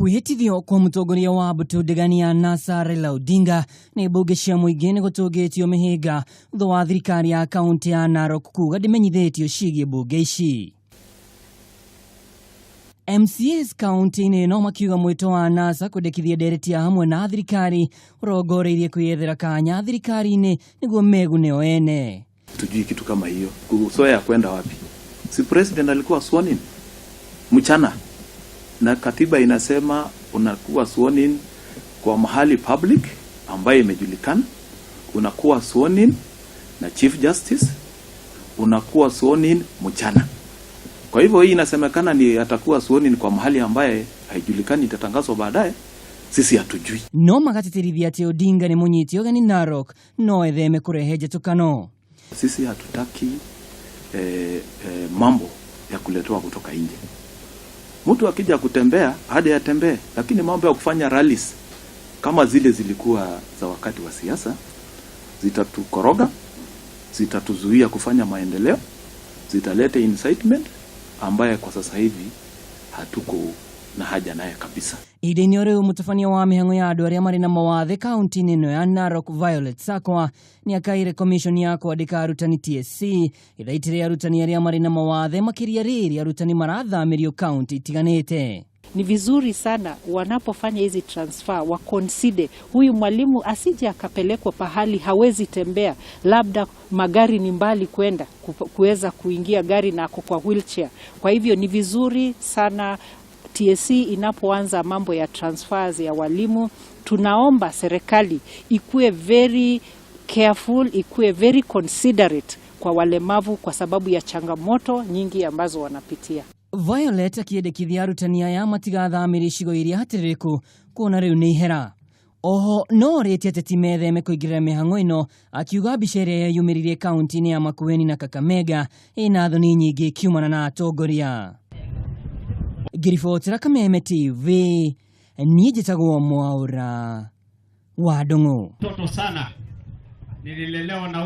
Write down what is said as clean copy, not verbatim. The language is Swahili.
Kwihitithio kwa mutongoria wa Butudegania NASA Raila Odinga ni bunge cia muingi ni gutugitio mihinga thutha wa thirikari ya kaunti ya Narok kuga ndimenyithitio ciigie bunge ici. MCAs kaunti-inĩ no makiuga mwito wa NASA kwendekithia ndereti ya hamwe na thirikari urongoreirie kwiyethera kanya thirikari-inĩ niguo megune o ene. Tujui kitu kama hiyo. Kusoya kwenda wapi? Si president alikuwa sworn in mchana, na katiba inasema unakuwa sworn in kwa mahali public ambaye imejulikana, unakuwa sworn in na chief justice, unakuwa sworn in mchana. Kwa hivyo hii inasemekana ni atakuwa sworn in kwa mahali ambaye haijulikani, itatangazwa baadaye. Sisi hatujui. No magateterithia ati Odinga ni munyiti ogani Narok no etheme kurehe njetukano. Sisi hatutaki mambo ya kuletwa kutoka nje. Mtu akija kutembea hadi atembee, lakini mambo ya kufanya rallies kama zile zilikuwa za wakati wa siasa zitatukoroga, zitatuzuia kufanya maendeleo, zitaleta incitement ambaye kwa sasa hivi hatuko na haja naye kabisa. Ide-inĩ o rĩu mũtabania wa mĩhang'o ya andũ arĩa marĩ na mawathe kaunti-inĩ ĩno ya Narok Violet Sakwa nĩ akaire commission ya kwandĩka arutani TSC ĩthaitĩre arutani arĩa marĩ na mawathe makĩria rĩrĩ arutani marathamĩrio kaunti itiganĩte. Ni vizuri sana wanapofanya hizi transfer wa consider huyu mwalimu asije akapelekwa pahali hawezi tembea, labda magari ni mbali kwenda kuweza kuingia gari na kwa wheelchair. Kwa hivyo ni vizuri sana TSC inapoanza mambo ya transfers ya walimu, tunaomba serikali ikuwe very careful, ikuwe very considerate kwa walemavu kwa sababu ya changamoto nyingi ambazo wanapitia. Violet akiendekithia arutani aya matigathamĩre icigo iria hatirĩku kuona rĩu nĩ ihera. Oho no rĩtie ateti metheme kũingĩrĩra mĩhang'o ĩno, akiuga mbica ĩrĩa yumĩririe kaunti-inĩ ya Makueni na Kakamega ĩna thoni nyingĩ kiumana na atongoria. Ngiribotera Kameme TV, niĩ njĩtagwo Mwaura wa Ndung'u. Toto sana nililelewa na